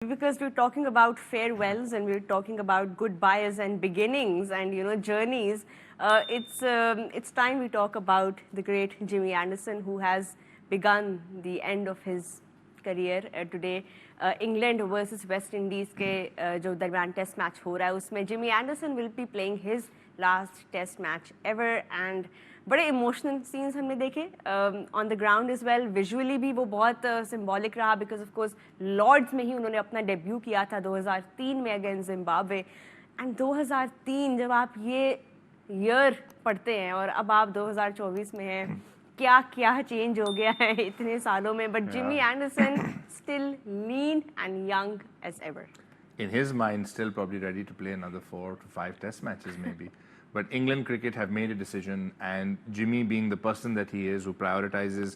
Because we're talking about farewells and we're talking about goodbyes and beginnings and journeys. It's time we talk about the great Jimmy Anderson, who has begun the end of his career today. England versus West Indies के जो दरमियान test match हो रहा है उसमें Jimmy Anderson will be playing his last test match ever and बड़े emotional scenes हमने देखे on the ground is well. Visually भी वो बहुत सिंबॉलिक रहा बिकॉज ऑफ कोर्स लॉर्ड्स में ही उन्होंने अपना डेब्यू किया था 2003 में अगेंस्ट जिम्बाब्वे. एंड 2003 जब आप ये ईयर पढ़ते हैं और अब आप 2024 में हैं, क्या क्या चेंज हो गया है इतने सालों में. But Jimmy Anderson still lean and young age ever. In his mind, still probably ready to play another 4 to 5 test matches maybe. But England cricket have made a decision, and Jimmy, being the person that he is, who prioritizes,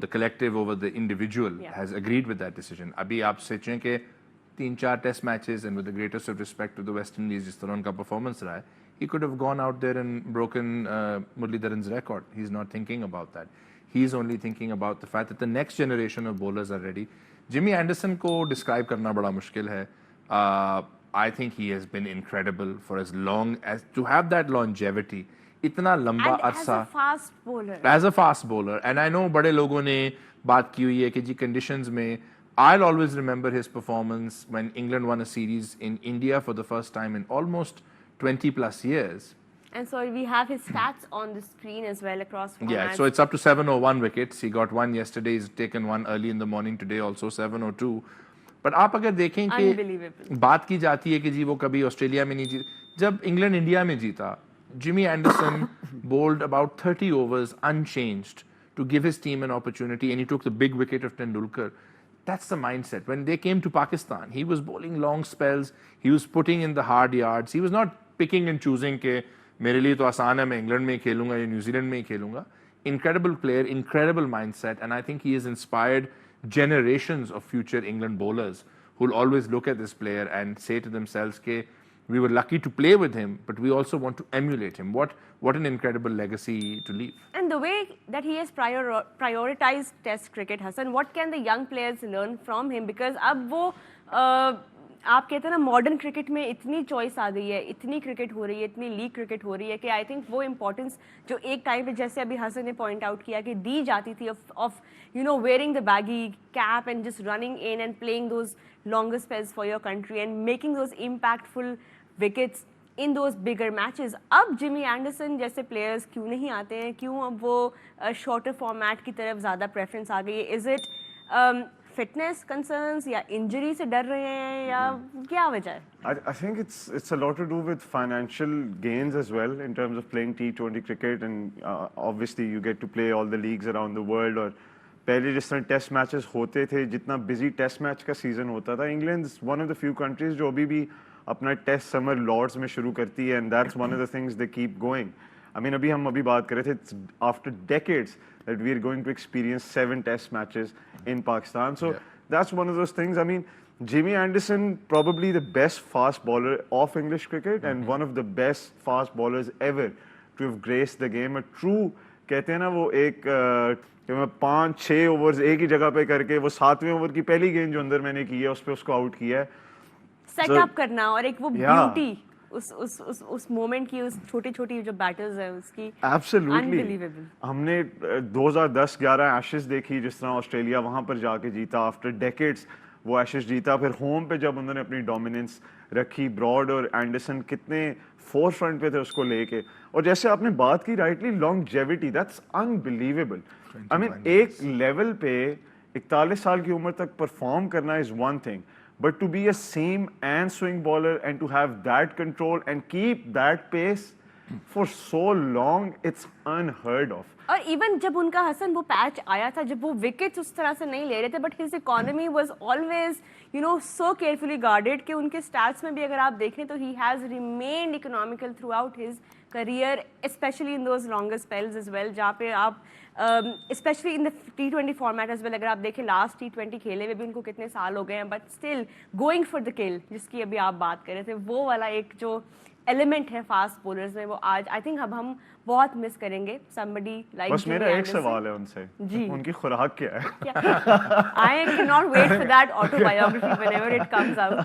the collective over the individual, has agreed with that decision. Abhi aap sochein ke 3-4 test matches, and with the greatest of respect to the West Indies, jis tarah unka performance raha hai, he could have gone out there and broken Muralidharan's record. He's not thinking about that. He's only thinking about the fact that the next generation of bowlers are ready. Jimmy Anderson ko describe karna bada mushkil hai. I think he has been incredible for as long as to have that longevity. इतना लंबा अरसा as a fast bowler. And I know बड़े लोगों ने बात की हुई है कि जी conditions में I'll always remember his performance when England won a series in India for the first time in almost 20 plus years. And so we have his stats on the screen as well across formats. Yeah, so it's up to 701 wickets. He got one yesterday. He's taken one early in the morning today, also 702. But आप अगर देखें कि बात की जाती है कि जी वो कभी ऑस्ट्रेलिया में नहीं जीत, जब इंग्लैंड इंडिया में जीता, Jimmy Anderson bowled about 30 overs unchanged to give his team an opportunity, and he took the big wicket of Tendulkar. That's the mindset. When they came to Pakistan, he was bowling long spells, he was putting in the hard yards, he was not picking and choosing के मेरे लिए तो आसान है, मैं England में ही खेलूंगा या न्यूजीलैंड में ही खेलूंगा. Incredible player, incredible mindset, and I think he has inspired generations of future England bowlers who will always look at this player and say to themselves, "Okay, we were lucky to play with him, but we also want to emulate him." What an incredible legacy to leave. And the way that he has prioritized Test cricket, Hassan, what can the young players learn from him? Because अब वो आप कहते हैं ना modern cricket में इतनी choice आ गई है, इतनी क्रिकेट हो रही है, इतनी लीग क्रिकेट हो रही है कि आई थिंक वो इंपॉर्टेंस जो एक टाइम पे जैसे अभी हसन ने पॉइंट आउट किया कि दी जाती थी of wearing the baggy cap and just running in and playing those longer spells for your country and making those impactful wickets in those bigger matches. अब जिमी एंडरसन जैसे प्लेयर्स क्यों नहीं आते हैं? क्यों अब वो शॉर्टर फॉर्मेट की तरफ ज़्यादा प्रेफरेंस आ गई है? इज़ इट fitness concerns या injury से डर रहे हैं या क्या वजह है? I think it's a lot to do with financial gains as well in terms of playing T20 cricket, and obviously you get to play all the leagues around the world. और पहले जिस तरह टेस्ट मैचेस होते थे, जितना busy test match का season होता था, England is one of the few countries जो अभी भी अपना टेस्ट समर लॉर्ड्स में शुरू करती है, and that's one of the things they keep going. I mean, हम अभी बात कर रहे थे, after decades that we are going to experience 7 test matches in Pakistan. So that's one of those things. I mean, Jimmy Anderson, probably the best fast bowler of English cricket and one of the best fast bowlers ever to have graced the game. A true, कहते हैं ना वो एक 5-6 overs एक ही जगह पे करके वो 7वें ओवर की पहली गेंद जो अंदर मैंने की है उस पे उसको आउट किया है. सेटअप करना और एक वो ब्यूटी उस मोमेंट की, उस छोटी-छोटी जो बैटल्स है उसकी, अनबिलीवेबल. हमने 2010-11 एशेस देखी जिस तरह ऑस्ट्रेलिया वहां पर जाके जीता, आफ्टर डेकेड्स वो एशेस जीता. फिर होम पे जब उन्होंने अपनी डोमिनेंस रखी, ब्रॉड और एंडरसन कितने फोर फ्रंट पे थे उसको लेके. और जैसे आपने बात की rightly, longevity, that's unbelievable. I mean एक लेवल पे 41 साल की उम्र तक परफॉर्म करना is one thing, but to be a seam and swing bowler and to have that control and keep that pace for so long, it's unheard of. और even जब उनका हसन वो पैच आया था, जब वो विकेट्स उस तरह से नहीं ले रहे थे, but his economy was always so carefully guarded कि उनके स्टैट्स में भी अगर आप देखें तो he has remained economical through out his career, especially in those longer spells as well, जहाँ पे आप especially in the T20 format as well, अगर आप देखें last T20 खेले हुए भी उनको कितने साल हो गए हैं, but still going for the kill, जिसकी अभी आप बात कर रहे थे, वो वाला एक जो एलिमेंट है फास्ट बोलर्स में, वो आज आई थिंक अब हम बहुत मिस करेंगे somebody like बस Jimmy मेरा एक Anderson. सवाल है उनसे, जी. उनकी खुराक क्या है? I cannot wait for that autobiography whenever it comes out,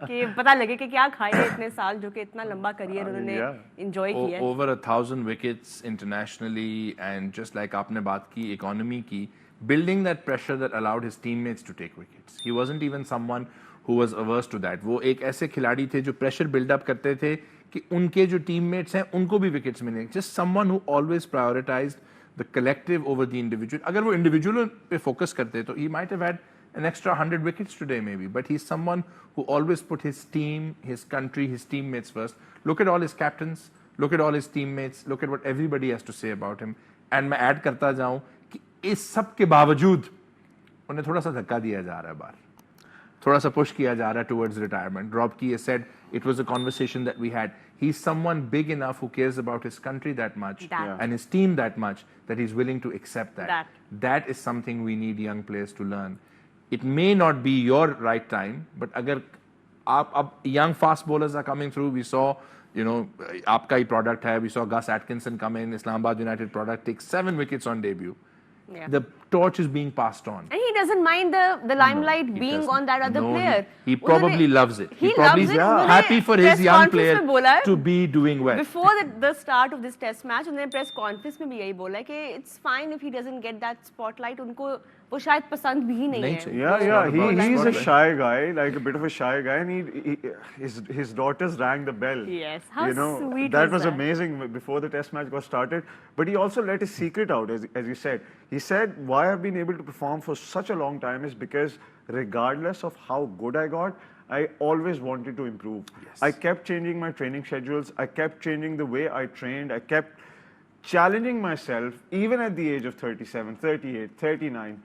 कि पता लगे कि क्या खाए इतने साल, जो कि इतना लंबा करियर उन्होंने enjoy किया है. Over 1,000 wickets internationally, and just like आपने बात की economy की, building that pressure that allowed his teammates to take wickets. He wasn't even someone who was averse to that. वो एक ऐसे खिलाड़ी थे जो pressure build up करते थे कि उनके जो teammates हैं उनको भी wickets मिलें. Just someone who always prioritized the collective over the individual. अगर वो individual पे focus करते तो he might have had an extra 100 wickets today maybe, but he's someone who always put his team, his country, his teammates first. Look at all his captains, look at all his teammates, look at what everybody has to say about him. And मैं add करता जाऊं कि इस सब के बावजूद उन्हें थोड़ा सा धक्का दिया जा रहा है बाहर, थोड़ा सा push किया जा रहा है towards retirement. Rob Key has said it was a conversation that we had. He's someone big enough who cares about his country that much and his team that much that he's willing to accept that. That is something we need young players to learn. It may not be your right time, but अगर आप young fast bowlers are coming through, we saw, you know, आपका ही product है, we saw Gus Atkinson come in, Islamabad United product, take 7 wickets on debut. Yeah. The torch is being passed on. And he doesn't mind the limelight he being doesn't. on that other No, player. He probably loves it. He probably loves it. is उन्होंने happy for his press young conference player में बोला है, to be doing well. Before the start of this test match, उन्होंने press conference में भी यही बोला है कि it's fine if he doesn't get that spotlight. उनको वो शायद पसंद भी नहीं है. चाहिए. Yeah, he's a spotlight. shy guy, like a bit of a shy guy, and his daughters rang the bell. Yes, how you know, sweet that was was that? amazing before the test match got started. But he also let his secret out, as you said. He said, why I've been able to perform for such a long time is because regardless of how good I got, I always wanted to improve. Yes. I kept changing my training schedules. I kept changing the way I trained. I kept challenging myself, even at the age of 37, 38, 39,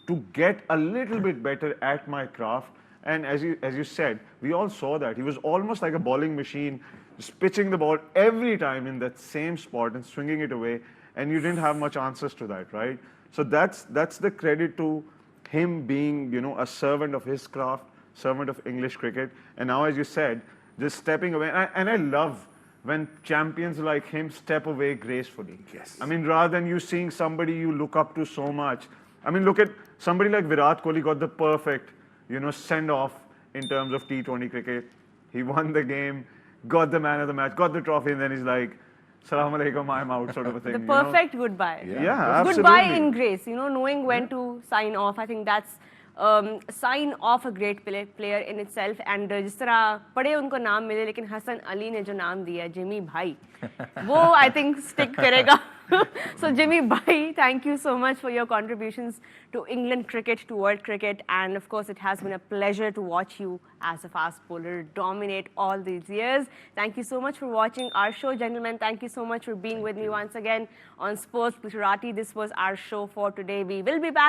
to get a little bit better at my craft. And as you said, we all saw that. He was almost like a bowling machine, just pitching the ball every time in that same spot and swinging it away. And you didn't have much answers to that, right? So that's the credit to him being, you know, a servant of his craft, servant of English cricket. And now, as you said, just stepping away. And I love when champions like him step away gracefully. Yes. I mean, rather than you seeing somebody you look up to so much. I mean, look at somebody like Virat Kohli got the perfect, you know, send-off in terms of T20 cricket. He won the game, got the man of the match, got the trophy, and then he's like, Salaam alaikum, I'm out, sort of a thing. The perfect goodbye. Yeah, Goodbye absolutely. in grace, you know, knowing when to sign off. I think that's sign off a great player in itself. And जिस तरह पढ़े उनको नाम मिले, लेकिन हसन अली ने जो नाम दिया, जिमी भाई, वो I think stick करेगा. So Jimmy Bhai, thank you so much for your contributions to England cricket, to world cricket, and of course it has been a pleasure to watch you as a fast bowler dominate all these years. Thank you so much for watching our show, gentlemen. Thank you so much for being with me once again on Sports Gujarati. This was our show for today. We will be back